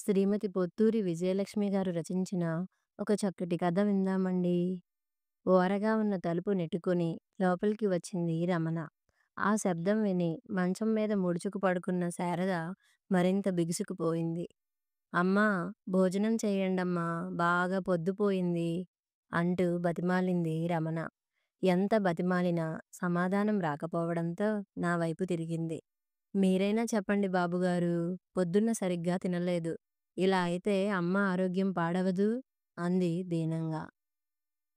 శ్రీమతి పొత్తూరి విజయలక్ష్మి గారు రచించిన ఒక చక్కటి కథ విందామండి. ఓరగా ఉన్న తలుపు నెట్టుకొని లోపలికి వచ్చింది రమణ. ఆ శబ్దం విని మంచం మీద ముడుచుకు పడుకున్న శారద మరింత బిగుసుకుపోయింది. అమ్మా, భోజనం చేయండమ్మా, బాగా పొద్దుపోయింది అంటూ బతిమాలింది రమణ. ఎంత బతిమాలినా సమాధానం రాకపోవడంతో నా వైపు తిరిగింది. మీరైనా చెప్పండి బాబుగారు, పొద్దున్న సరిగ్గా తినలేదు. ఇలా అయితే అమ్మ ఆరోగ్యం పాడవదు అంది దీనంగా.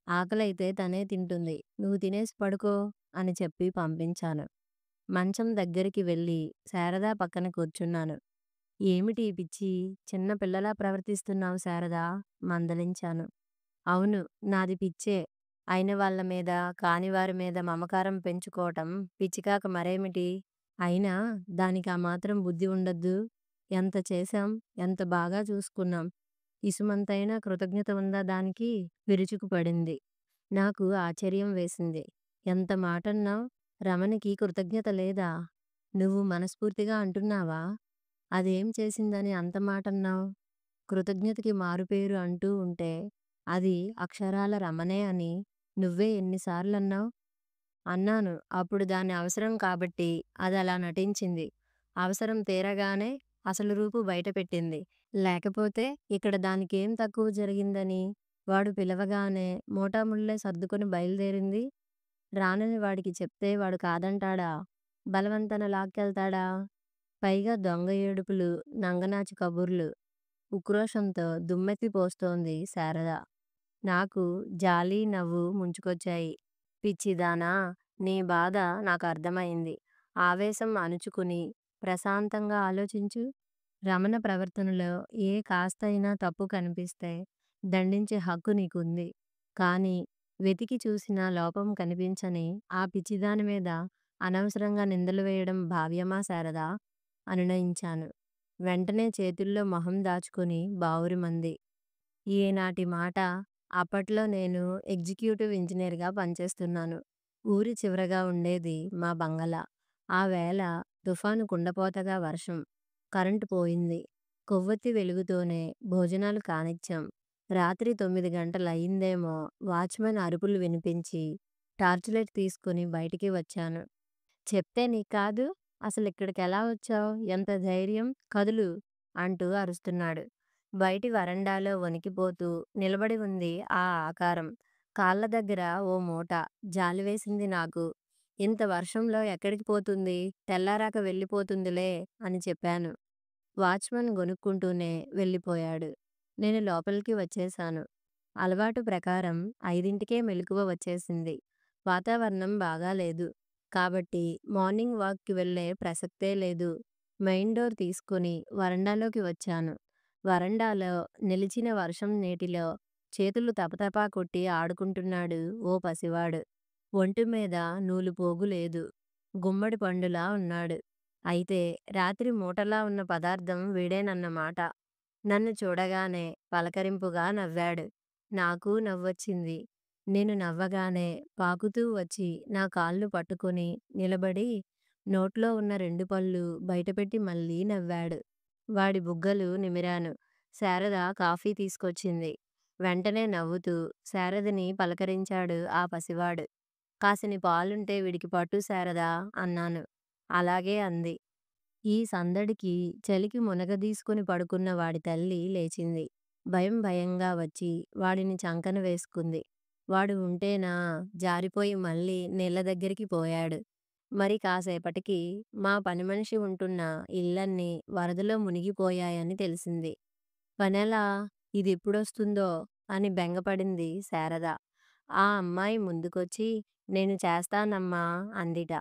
ఆకలైతే తనే తింటుంది, నువ్వు తినేసి పడుకో అని చెప్పి పంపించాను. మంచం దగ్గరికి వెళ్ళి శారదా పక్కన కూర్చున్నాను. ఏమిటి ఈ పిచ్చి, చిన్న పిల్లలా ప్రవర్తిస్తున్నావు శారదా, మందలించాను. అవును, నాది పిచ్చే. అయిన వాళ్ళ మీద, కాని వారి మీద మమకారం పెంచుకోవటం పిచ్చికాక మరేమిటి? అయినా దానికి ఆ మాత్రం బుద్ధి ఉండొద్దు. ఎంత చేశాం, ఎంత బాగా చూసుకున్నాం. ఇసుమంతైనా కృతజ్ఞత ఉందా దానికి? విరుచుకుపడింది. నాకు ఆశ్చర్యం వేసింది. ఎంత మాటన్నావ్? రమణికి కృతజ్ఞత లేదా? నువ్వు మనస్ఫూర్తిగా అంటున్నావా? అదేం చేసిందని అంత మాటన్నావ్? కృతజ్ఞతకి మారుపేరు అంటూ ఉంటే అది అక్షరాల రమణే అని నువ్వే ఎన్నిసార్లన్నావ్? అన్నాను. అప్పుడు దాని అవసరం కాబట్టి అదలా నటించింది. అవసరం తీరగానే అసలు రూపు బయటపెట్టింది. లేకపోతే ఇక్కడ దానికేం తక్కువ జరిగిందని వాడు పిలవగానే మోటాముళ్ళే సర్దుకొని బయలుదేరింది. రానని వాడికి చెప్తే వాడు కాదంటాడా? బలవంతాన లాక్కెళ్తాడా? పైగా దొంగ ఏడుపులు, నంగనాచి కబుర్లు. ఉక్రోషంతో దుమ్మెత్తి పోస్తోంది శారద. నాకు జాలి, నవ్వు ముంచుకొచ్చాయి. పిచ్చిదానా, నీ బాధ నాకు అర్థమైంది. ఆవేశం అణుచుకుని ప్రశాంతంగా ఆలోచించు. రమణ ప్రవర్తనలో ఏ కాస్తైనా తప్పు కనిపిస్తే దండించే హక్కు నీకుంది. కానీ వెతికి చూసినా లోపం కనిపించని ఆ పిచ్చిదాని మీద అనవసరంగా నిందలు వేయడం భావ్యమా శారదా? అనునయించాను. వెంటనే చేతుల్లో మొహం దాచుకుని బావురుమంది. ఈనాటి మాట. అప్పట్లో నేను ఎగ్జిక్యూటివ్ ఇంజనీర్గా పనిచేస్తున్నాను. ఊరి చివరగా ఉండేది మా బంగళా. ఆ వేళ తుఫాను కుండపోతగా వర్షం. కరెంటు పోయింది. కొవ్వొత్తి వెలుగుతోనే భోజనాలు కానిచ్చాం. రాత్రి 9 గంటలయిందేమో వాచ్‌మెన్ అరుపులు వినిపించి టార్చ్ లైట్ తీసుకుని బయటికి వచ్చాను. చెప్తే నీకు కాదు, అసలిక్కడికెలా వచ్చావ్? ఎంత ధైర్యం? కదులు అంటూ అరుస్తున్నాడు. బయటి వరండాలో వణికిపోతూ నిలబడి ఉంది ఆ ఆకారం. కాళ్ళ దగ్గర ఓ మూట. జాలివేసింది నాకు. ఇంత వర్షంలో ఎక్కడికి పోతుంది? తెల్లారాక వెళ్ళిపోతుందిలే అని చెప్పాను. వాచ్‌మన్ గొణుక్కుంటూనే వెళ్ళిపోయాడు. నేను లోపలికి వచ్చేశాను. అలవాటు ప్రకారం 5కే మెలకువ వచ్చేసింది. వాతావరణం బాగాలేదు. కాబట్టి మార్నింగ్ వాక్‌కి వెళ్ళే ప్రసక్తే లేదు. మెయిన్ డోర్ తీసుకుని వరండాలోకి వచ్చాను. వరండాలో నిలిచిన వర్షం నీటిలో చేతులు తపతపా కొట్టి ఆడుకుంటున్నాడు ఓ పసివాడు. ఒంటి మీద నూలుపోగు లేదు. గుమ్మడి పండులా ఉన్నాడు. అయితే రాత్రి మూటలా ఉన్న పదార్థం వీడేనన్నమాట. నన్ను చూడగానే పలకరింపుగా నవ్వాడు. నాకూ నవ్వొచ్చింది. నేను నవ్వగానే పాకుతూ వచ్చి నా కాళ్ళు పట్టుకొని నిలబడి నోట్లో ఉన్న 2 పళ్ళు బయటపెట్టి మళ్ళీ నవ్వాడు. వాడి బుగ్గలు నిమిరాను. శారద కాఫీ తీసుకొచ్చింది. వెంటనే నవ్వుతూ శారదని పలకరించాడు ఆ పసివాడు. కాసిని పాలుంటే వీడికి పట్టు శారదా అన్నాను. అలాగే అంది. ఈ సందడికి చలికి మునగదీసుకుని పడుకున్న వాడి తల్లి లేచింది. భయం భయంగా వచ్చి వాడిని చంకన వేసుకుంది. వాడు ఉంటేనా జారిపోయి మళ్ళీ నీళ్ళ దగ్గరికి పోయాడు. మరి కాసేపటికి మా పనిమనిషి ఉంటున్న ఇళ్ళన్నీ వరదలో మునిగిపోయాయని తెలిసింది. పనెలా? ఇదెప్పుడొస్తుందో అని బెంగపడింది శారద. ఆ అమ్మాయి ముందుకొచ్చి నేను చేస్తానమ్మా అందిట.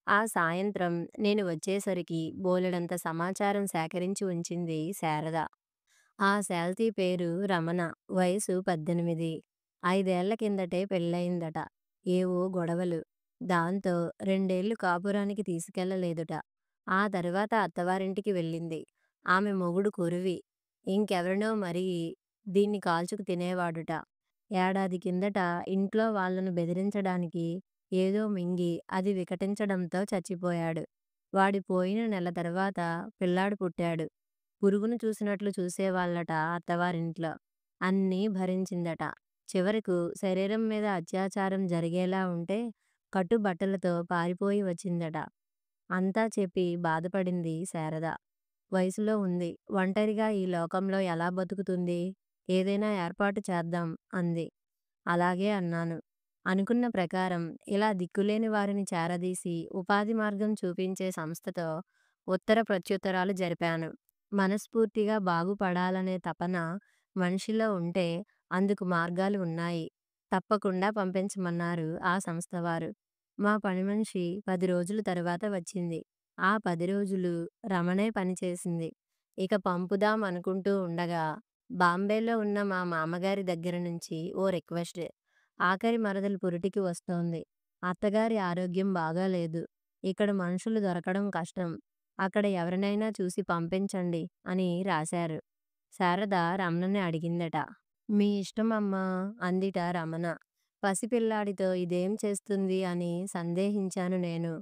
ఆ సాయంత్రం నేను వచ్చేసరికి బోలెడంత సమాచారం సేకరించి ఉంచింది శారద. ఆ శాల్తీ పేరు రమణ. వయసు 18. 5 ఏళ్ల కిందటే పెళ్ళయిందట. ఏవో గొడవలు. దాంతో 2 ఏళ్లు కాపురానికి తీసుకెళ్ళలేదుట. ఆ తర్వాత అత్తవారింటికి వెళ్ళింది. ఆమె మొగుడు కురవి. ఇంకెవరినో మరి దీన్ని కాల్చుకు తినేవాడుట. ఏడాది కిందట ఇంట్లో వాళ్ళను బెదిరించడానికి ఏదో మింగి అది వికటించడంతో చచ్చిపోయాడు. వాడి పోయిన నెల తర్వాత పిల్లాడు పుట్టాడు. పురుగును చూసినట్లు చూసేవాళ్ళట అత్తవారింట్లో. అన్నీ భరించిందట. చివరకు శరీరం మీద అత్యాచారం జరిగేలా ఉంటే కట్టుబట్టలతో పారిపోయి వచ్చిందట. అంతా చెప్పి బాధపడింది శారద. వయసులో ఉంది. ఒంటరిగా ఈ లోకంలో ఎలా బతుకుతుంది? ఏదైనా ఏర్పాటు చేద్దాం అంది. అలాగే అన్నాను. అనుకున్న ప్రకారం ఇలా దిక్కులేని వారిని చేరదీసి ఉపాధి మార్గం చూపించే సంస్థతో ఉత్తర ప్రత్యుత్తరాలు జరిపాను. మనస్ఫూర్తిగా బాగుపడాలనే తపన మనిషిలో ఉంటే అందుకు మార్గాలు ఉన్నాయి. తప్పకుండా పంపించమన్నారు ఆ సంస్థ వారు. మా పనిమనిషి 10 రోజుల తరువాత వచ్చింది. ఆ 10 రోజులు రమణే పనిచేసింది. ఇక పంపుదాం అనుకుంటూ ఉండగా బాంబేలో ఉన్న మా మామగారి దగ్గర నుంచి ఓ రిక్వెస్ట్. ఆఖరి మరదలు పురిటికి వస్తోంది. అత్తగారి ఆరోగ్యం బాగాలేదు. ఇక్కడ మనుషులు దొరకడం కష్టం. అక్కడ ఎవరినైనా చూసి పంపించండి అని రాశారు. శారద రమణని అడిగిందట. మీ ఇష్టం అమ్మా అందిట రమణ. పసిపిల్లాడితో ఇదేం చేస్తుంది అని సందేహించాను నేను.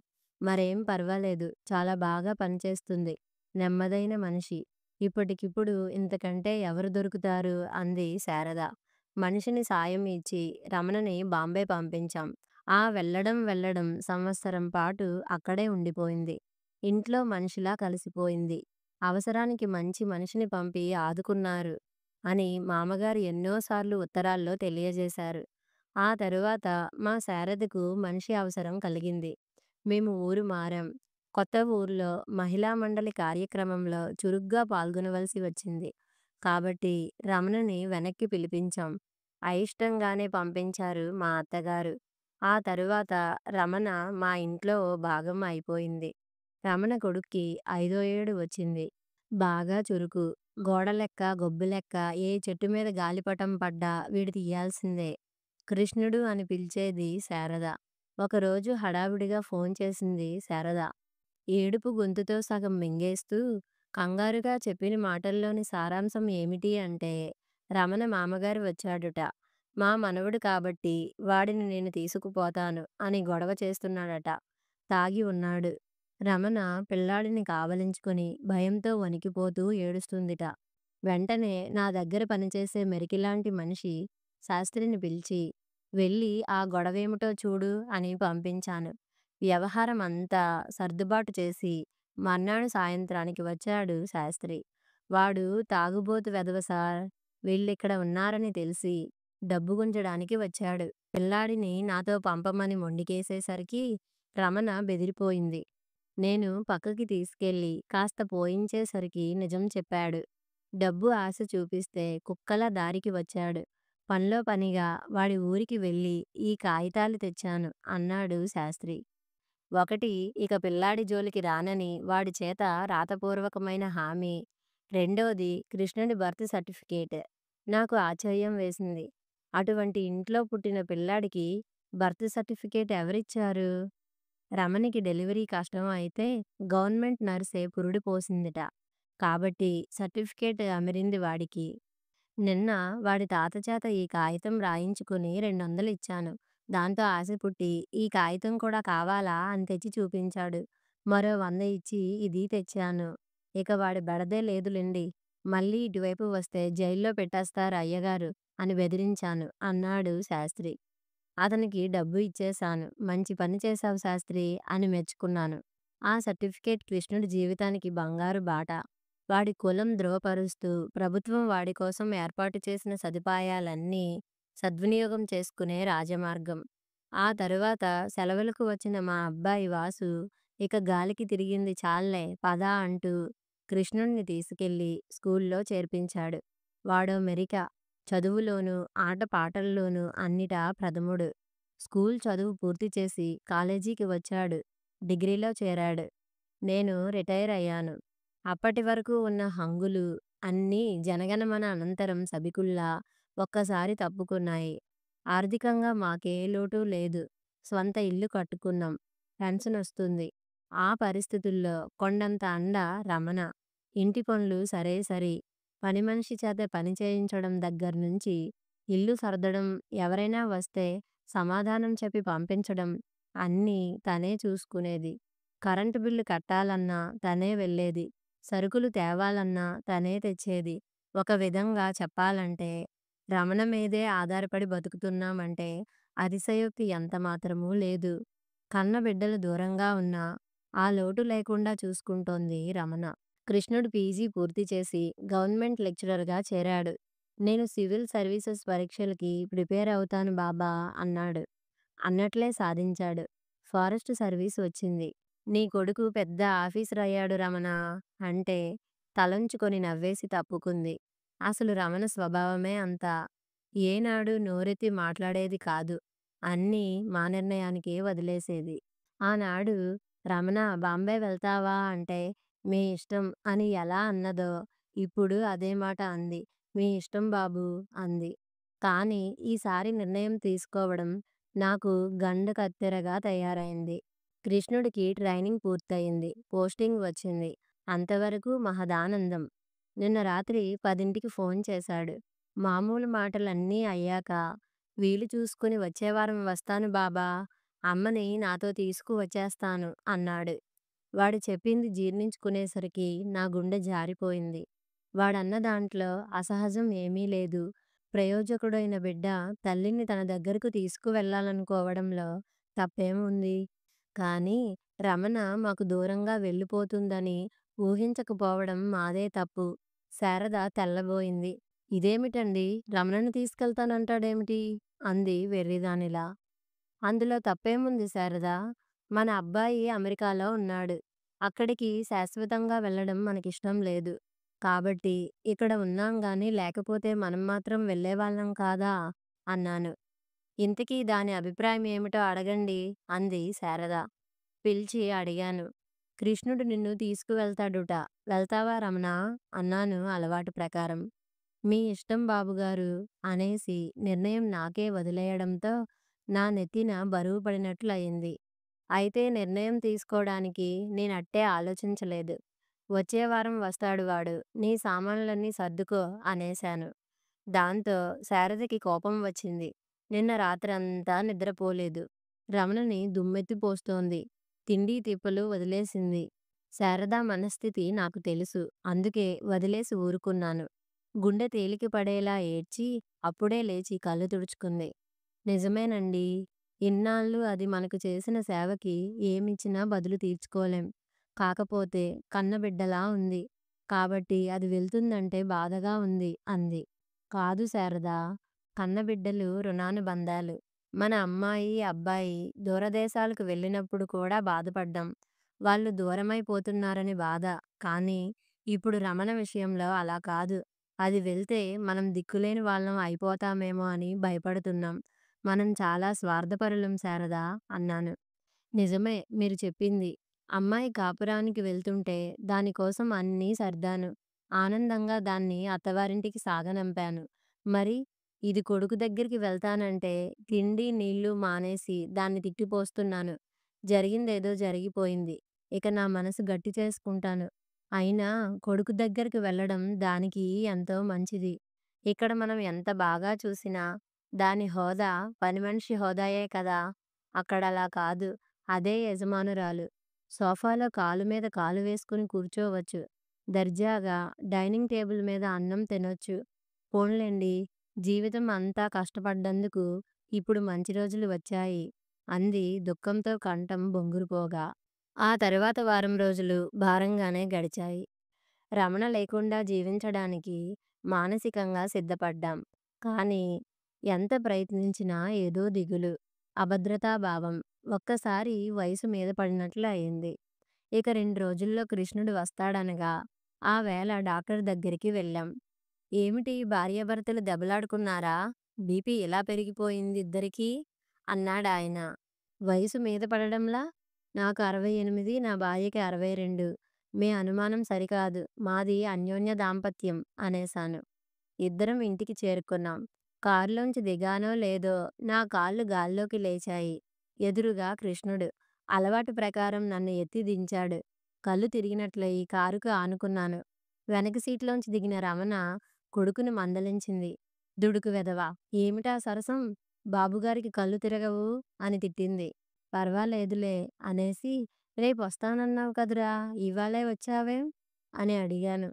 మరేం పర్వాలేదు. చాలా బాగా పనిచేస్తుంది. నెమ్మదైన మనిషి. ఇప్పటికిప్పుడు ఇంతకంటే ఎవరు దొరుకుతారు అంది శారద. మనిషిని సాయం ఇచ్చి రమణని బాంబే పంపించాం. ఆ వెళ్ళడం వెళ్ళడం సంవత్సరం పాటు అక్కడే ఉండిపోయింది. ఇంట్లో మనిషిలా కలిసిపోయింది. అవసరానికి మంచి మనిషిని పంపి ఆదుకున్నారు అని మామగారు ఎన్నోసార్లు ఉత్తరాల్లో తెలియజేశారు. ఆ తరువాత మా శారదకు మనిషి అవసరం కలిగింది. మేము ఊరు మారాం. కొత్త ఊర్లో మహిళా మండలి కార్యక్రమంలో చురుగ్గా పాల్గొనవలసి వచ్చింది. కాబట్టి రమణని వెనక్కి పిలిపించాం. అయిష్టంగానే పంపించారు మా అత్తగారు. ఆ తరువాత రమణ మా ఇంట్లో ఓ భాగం అయిపోయింది. రమణ కొడుక్కి 5వ ఏడు వచ్చింది. బాగా చురుకు. గోడ లెక్క, గొబ్బు లెక్క ఏ చెట్టు మీద గాలిపటం పడ్డా వీడు తీయాల్సిందే. కృష్ణుడు అని పిలిచేది శారద. ఒకరోజు హడావిడిగా ఫోన్ చేసింది శారద. ఏడుపు గొంతుతో సగం మింగేస్తూ కంగారుగా చెప్పిన మాటల్లోని సారాంశం ఏమిటి అంటే, రమణ మామగారు వచ్చాడుట. మా మనవడు కాబట్టి వాడిని నేను తీసుకుపోతాను అని గొడవ చేస్తున్నాడట. తాగి ఉన్నాడు. రమణ పిల్లాడిని కావలించుకొని భయంతో వణికిపోతూ ఏడుస్తుందిట. వెంటనే నా దగ్గర పనిచేసే మెరికిలాంటి మనిషి శాస్త్రిని పిలిచి, వెళ్ళి ఆ గొడవేమిటో చూడు అని పంపించాను. వ్యవహారం అంతా సర్దుబాటు చేసి మర్నాడు సాయంత్రానికి వచ్చాడు శాస్త్రి. వాడు తాగుబోతు వెధవ సార్. వీళ్ళిక్కడ ఉన్నారని తెలిసి డబ్బు గుంజడానికి వచ్చాడు. పిల్లాడిని నాతో పంపమని మొండికేసేసరికి రమణ బెదిరిపోయింది. నేను పక్కకి తీసుకెళ్ళి కాస్త పోయించేసరికి నిజం చెప్పాడు. డబ్బు ఆశ చూపిస్తే కుక్కలా దారికి వచ్చాడు. పనిలో పనిగా వాడి ఊరికి వెళ్ళి ఈ కాగితాలు తెచ్చాను అన్నాడు శాస్త్రి. ఒకటి, ఇక పిల్లాడి జోలికి రానని వాడి చేత రాతపూర్వకమైన హామీ. రెండోది కృష్ణుడి బర్త్ సర్టిఫికేట్. నాకు ఆశ్చర్యం వేసింది. అటువంటి ఇంట్లో పుట్టిన పిల్లాడికి బర్త్ సర్టిఫికేట్ ఎవరిచ్చారు? రమణికి డెలివరీ కష్టం అయితే గవర్నమెంట్ నర్సే పురుడు పోసిందిట. కాబట్టి సర్టిఫికేట్ అమిరింది వాడికి. నిన్న వాడి తాత చేత ఈ కాగితం రాయించుకుని 200 ఇచ్చాను. దాంతో ఆశ పుట్టి ఈ కాగితం కూడా కావాలా అని తెచ్చి చూపించాడు. మరో 100 ఇచ్చి ఇది తెచ్చాను. ఇక వాడి బెడదే లేదులెండి. మళ్ళీ ఇటువైపు వస్తే జైల్లో పెట్టేస్తారు అయ్యగారు అని బెదిరించాను అన్నాడు శాస్త్రి. అతనికి డబ్బు ఇచ్చేశాను. మంచి పని చేశావు శాస్త్రి అని మెచ్చుకున్నాను. ఆ సర్టిఫికేట్ కృష్ణుడి జీవితానికి బంగారు బాట. వాడి కులం ధృవపరుస్తూ ప్రభుత్వం వాడి కోసం ఏర్పాటు చేసిన సదుపాయాలన్నీ సద్వినియోగం చేసుకునే రాజమార్గం. ఆ తరువాత సెలవులకు వచ్చిన మా అబ్బాయి వాసు ఇక గాలికి తిరిగింది చాల్లే పద అంటూ కృష్ణుణ్ణి తీసుకెళ్ళి స్కూల్లో చేర్పించాడు. వాడో మెరిక. చదువులోనూ ఆటపాటల్లోనూ అన్నిటా ప్రథముడు. స్కూల్ చదువు పూర్తి చేసి కాలేజీకి వచ్చాడు. డిగ్రీలో చేరాడు. నేను రిటైర్ అయ్యాను. అప్పటి వరకు ఉన్న హంగులు అన్నీ జనగణమన అనంతరం సభికుల్లా ఒక్కసారి తప్పుకున్నాయి. ఆర్థికంగా మాకే లోటు లేదు. స్వంత ఇల్లు కట్టుకున్నాం. పెన్షనొస్తుంది. ఆ పరిస్థితుల్లో కొండంత అండ రమణ. ఇంటి పనులు సరే సరి. పని మనిషి చేత పని చేయించడం దగ్గర్నుంచి ఇల్లు సర్దడం, ఎవరైనా వస్తే సమాధానం చెప్పి పంపించడం అన్నీ తనే చూసుకునేది. కరెంటు బిల్లు కట్టాలన్నా తనే వెళ్ళేది. సరుకులు తేవాలన్నా తనే తెచ్చేది. ఒక విధంగా చెప్పాలంటే రమణ మీదే ఆధారపడి బతుకుతున్నామంటే అతిశయోక్తి ఎంత మాత్రమూ లేదు. కన్న బిడ్డలు దూరంగా ఉన్నా ఆ లోటు లేకుండా చూసుకుంటోంది రమణ. కృష్ణుడు పీజీ పూర్తి చేసి గవర్నమెంట్ లెక్చరర్‌గా చేరాడు. నేను సివిల్ సర్వీసెస్ పరీక్షలకి ప్రిపేర్ అవుతాను బాబా అన్నాడు. అన్నట్లే సాధించాడు. ఫారెస్ట్ సర్వీస్ వచ్చింది. నీ కొడుకు పెద్ద ఆఫీసర్ అయ్యాడు రమణ అంటే తలొంచుకొని నవ్వేసి తప్పుకుంది. అసలు రమణ స్వభావమే అంత. ఏనాడు నోరెత్తి మాట్లాడేది కాదు. అన్నీ మా నిర్ణయానికే వదిలేసేది. ఆనాడు రమణ బాంబే వెళ్తావా అంటే మీ ఇష్టం అని ఎలా అన్నదో ఇప్పుడు అదే మాట అంది. మీ ఇష్టం బాబూ అంది. కానీ ఈసారి నిర్ణయం తీసుకోవడం నాకు గండకత్తెరగా తయారైంది. కృష్ణుడికి ట్రైనింగ్ పూర్తయింది. పోస్టింగ్ వచ్చింది. అంతవరకు మహదానందం. నిన్న రాత్రి 10కి ఫోన్ చేశాడు. మామూలు మాటలన్నీ అయ్యాక వీలు చూసుకుని వచ్చే వారం వస్తాను బాబా. అమ్మని నాతో తీసుకువచ్చేస్తాను అన్నాడు. వాడు చెప్పింది జీర్ణించుకునేసరికి నా గుండె జారిపోయింది. వాడన్న దాంట్లో అసహజం ఏమీ లేదు. ప్రయోజకుడైన బిడ్డ తల్లిని తన దగ్గరకు తీసుకువెళ్ళాలనుకోవడంలో తప్పేముంది? కానీ రమణ మాకు దూరంగా వెళ్ళిపోతుందని ఊహించకపోవడం మాదే తప్పు. శారద తెల్లబోయింది. ఇదేమిటండి రమణని తీసుకెళ్తానంటాడేమిటి? అంది వెర్రిదానిలా. అందులో తప్పేముంది శారదా? మన అబ్బాయి అమెరికాలో ఉన్నాడు. అక్కడికి శాశ్వతంగా వెళ్ళడం మనకిష్టం లేదు. కాబట్టి ఇక్కడ ఉన్నాం గాని లేకపోతే మనం మాత్రం వెళ్ళేవాళ్ళం కాదా? అన్నాను. ఇంతకీ దాని అభిప్రాయం ఏమిటో అడగండి అంది శారద. పిలిచి అడిగాను. కృష్ణుడు నిన్ను తీసుకువెళ్తాడుట. వెళ్తావా రమణా? అన్నాను అలవాటు ప్రకారం. మీ ఇష్టం బాబుగారు అనేసి నిర్ణయం నాకే వదిలేయడంతో నా నెత్తిన బరువు పడినట్లు అయింది. అయితే నిర్ణయం తీసుకోవడానికి నేనట్టే ఆలోచించలేదు. వచ్చే వారం వస్తాడు వాడు. నీ సామాన్లన్నీ సర్దుకో అనేశాను. దాంతో శారదకి కోపం వచ్చింది. నిన్న రాత్రంతా నిద్రపోలేదు. రమణని దుమ్మెత్తిపోస్తోంది. తిండీ తిప్పలు వదిలేసింది. శారద మనస్థితి నాకు తెలుసు. అందుకే వదిలేసి ఊరుకున్నాను. గుండె తేలిక పడేలా ఏడ్చి అప్పుడే లేచి కళ్ళు తుడుచుకుంది. నిజమేనండి. ఇన్నాళ్ళు అది మనకు చేసిన సేవకి ఏమిచ్చినా బదులు తీర్చుకోలేం. కాకపోతే కన్నబిడ్డలా ఉంది. కాబట్టి అది వెళ్తుందంటే బాధగా ఉంది అంది. కాదు శారదా! కన్నబిడ్డలు రుణానుబంధాలు. మన అమ్మాయి, అబ్బాయి దూరదేశాలకు వెళ్ళినప్పుడు కూడా బాధపడ్డాం. వాళ్ళు దూరమైపోతున్నారని బాధ. కానీ ఇప్పుడు రమణ విషయంలో అలా కాదు. అది వెళ్తే మనం దిక్కులేని వాళ్ళం అయిపోతామేమో అని భయపడుతున్నాం. మనం చాలా స్వార్థపరులం శారదా అన్నాను. నిజమే మీరు చెప్పింది. అమ్మాయి కాపురానికి వెళ్తుంటే దానికోసం అన్నీ సర్దాను. ఆనందంగా దాన్ని అత్తవారింటికి సాగనంపాను. మరి ఇది కొడుకు దగ్గరికి వెళ్తానంటే తిండి, నీళ్ళు మానేసి దాన్ని తిట్టిపోస్తున్నాను. జరిగిందేదో జరిగిపోయింది. ఇక నా మనసు గట్టి చేసుకుంటాను. అయినా కొడుకు దగ్గరికి వెళ్ళడం దానికి ఎంతో మంచిది. ఇక్కడ మనం ఎంత బాగా చూసినా దాని హోదా పనిమనిషి హోదాయే కదా! అక్కడలా కాదు. అదే యజమానురాలు. సోఫాలో కాలు మీద కాలు వేసుకుని కూర్చోవచ్చు. దర్జాగా డైనింగ్ టేబుల్ మీద అన్నం తినొచ్చు. పోన్లెండి జీవితం అంతా కష్టపడ్డందుకు ఇప్పుడు మంచి రోజులు వచ్చాయి అంది దుఃఖంతో కంఠం బొంగురుపోగా. ఆ తరువాత వారం రోజులు భారంగానే గడిచాయి. రమణ లేకుండా జీవించడానికి మానసికంగా సిద్ధపడ్డాం. కానీ ఎంత ప్రయత్నించినా ఏదో దిగులు, అభద్రతాభావం ఒక్కసారి వయసు మీద పడినట్లు అయింది. ఇక 2 రోజుల్లో కృష్ణుడు వస్తాడనగా ఆ వేళ డాక్టర్ దగ్గరికి వెళ్ళాం. ఏమిటి భార్యాభర్తలు దెబ్బలాడుకున్నారా? బీపీ ఇలా పెరిగిపోయింది ఇద్దరికీ అన్నాడాయన. వయసు మీద పడడంలా? నాకు 68 నా భార్యకి 62. మీ అనుమానం సరికాదు. మాది అన్యోన్య దాంపత్యం అనేశాను. ఇద్దరం ఇంటికి చేరుకున్నాం. కారులోంచి దిగానో లేదో నా కాళ్ళు గాల్లోకి లేచాయి. ఎదురుగా కృష్ణుడు. అలవాటు ప్రకారం నన్ను ఎత్తి దించాడు. కళ్ళు తిరిగినట్లయి కారుకు ఆనుకున్నాను. వెనక సీట్లోంచి దిగిన రమణ కొడుకుని మందలించింది. దుడుకు వెధవ! ఏమిటా సరసం? బాబుగారికి కళ్ళు తిరగవు అని తిట్టింది. పర్వాలేదులే అనేసి రేపొస్తానన్నావు కదురా! ఇవాళే వచ్చావేం? అని అడిగాను.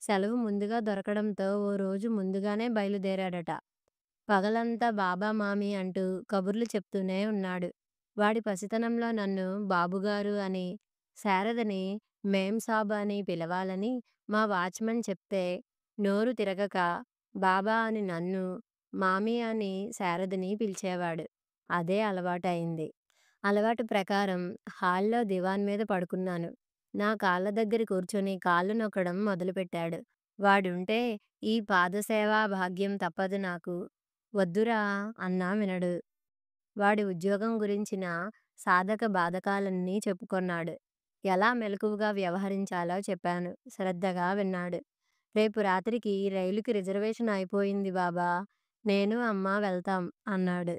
సెలవు ముందుగా దొరకడంతో ఓ రోజు ముందుగానే బయలుదేరాడట. పగలంతా బాబా మామి అంటూ కబుర్లు చెప్తూనే ఉన్నాడు. వాడి పసితనంలో నన్ను బాబుగారు అని, శారదని మేం సాబ్ అని పిలవాలని మా వాచ్‌మన్ చెప్తే నోరు తిరగక బాబా అని నన్ను, మామి అని శారదని పిలిచేవాడు. అదే అలవాటయింది. అలవాటు ప్రకారం హాల్‌లో దివాన్ మీద పడుకున్నాను. నా కాళ్ళ దగ్గర కూర్చొని కాళ్ళు నొక్కడం మొదలుపెట్టాడు. వాడుంటే ఈ పాదసేవా భాగ్యం తప్పదు నాకు. వద్దురా అన్నా వినడు. వాడి ఉద్యోగం గురించిన సాధక బాధకాలన్నీ చెప్పుకొన్నాడు. ఎలా మెలకువగా వ్యవహరించాలో చెప్పాను. శ్రద్ధగా విన్నాడు. రేపు రాత్రికి రైలుకి రిజర్వేషన్ అయిపోయింది బాబా. నేను, అమ్మ వెళ్తాం అన్నాడు.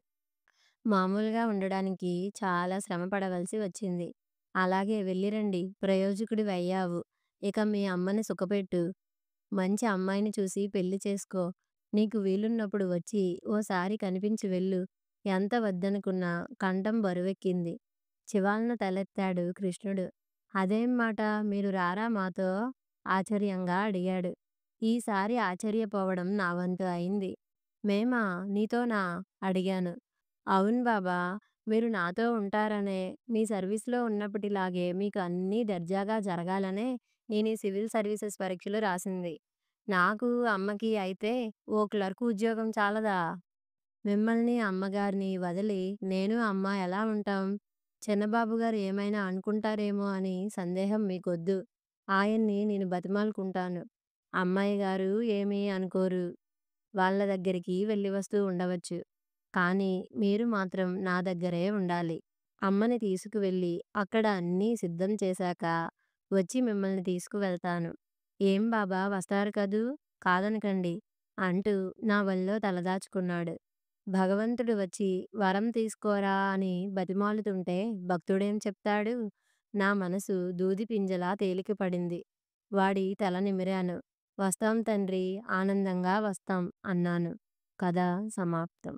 మామూలుగా ఉండడానికి చాలా శ్రమ పడవలసి వచ్చింది. అలాగే వెళ్ళిరండి, ప్రయోజకుడివయ్యావు. ఇక మీ అమ్మని సుఖపెట్టు. మంచి అమ్మాయిని చూసి పెళ్లి చేసుకో. నీకు వీలున్నప్పుడు వచ్చి ఓసారి కనిపించి వెళ్ళు. ఎంత వద్దనుకున్నా కంఠం బరువెక్కింది. చివాలున తలెత్తాడు కృష్ణుడు. అదేం మాట, మీరు రారా మాతో? ఆశ్చర్యంగా అడిగాడు. ఈసారి ఆశ్చర్యపోవడం నా వంతు అయింది. మేమా? నీతోనా? అడిగాను. అవును బాబా! మీరు నాతో ఉంటారనే, మీ సర్వీస్‌లో ఉన్నప్పటిలాగే మీకు అన్నీ దర్జాగా జరగాలనే నేను ఈ సివిల్ సర్వీసెస్ పరీక్షలు రాసింది. నాకు, అమ్మకి అయితే ఓ క్లర్క్ ఉద్యోగం చాలదా? మిమ్మల్ని, అమ్మగారిని వదిలి నేను, అమ్మ ఎలా ఉంటాం? చిన్నబాబు గారు ఏమైనా అనుకుంటారేమో అని సందేహం మీకొద్దు. ఆయన్ని నేను బతిమాలుకుంటాను. అమ్మాయి గారు ఏమీ అనుకోరు. వాళ్ళ దగ్గరికి వెళ్ళి వస్తూ ఉండవచ్చు. కానీ మీరు మాత్రం నా దగ్గరే ఉండాలి. అమ్మని తీసుకువెళ్ళి అక్కడ అన్నీ సిద్ధం చేశాక వచ్చి మిమ్మల్ని తీసుకువెళ్తాను. ఏం బాబా వస్తారు కదూ? కాదనకండి అంటూ నా ఒళ్ళో తలదాచుకున్నాడు. భగవంతుడు వచ్చి వరం తీసుకోరా అని బతిమాలుతుంటే భక్తుడేం చెప్తాడు? నా మనసు దూది పింజలా తేలికపడింది. వాడి తల నిమిరాను. వస్తాం తండ్రి, ఆనందంగా వస్తాం అన్నాను. కథ సమాప్తం.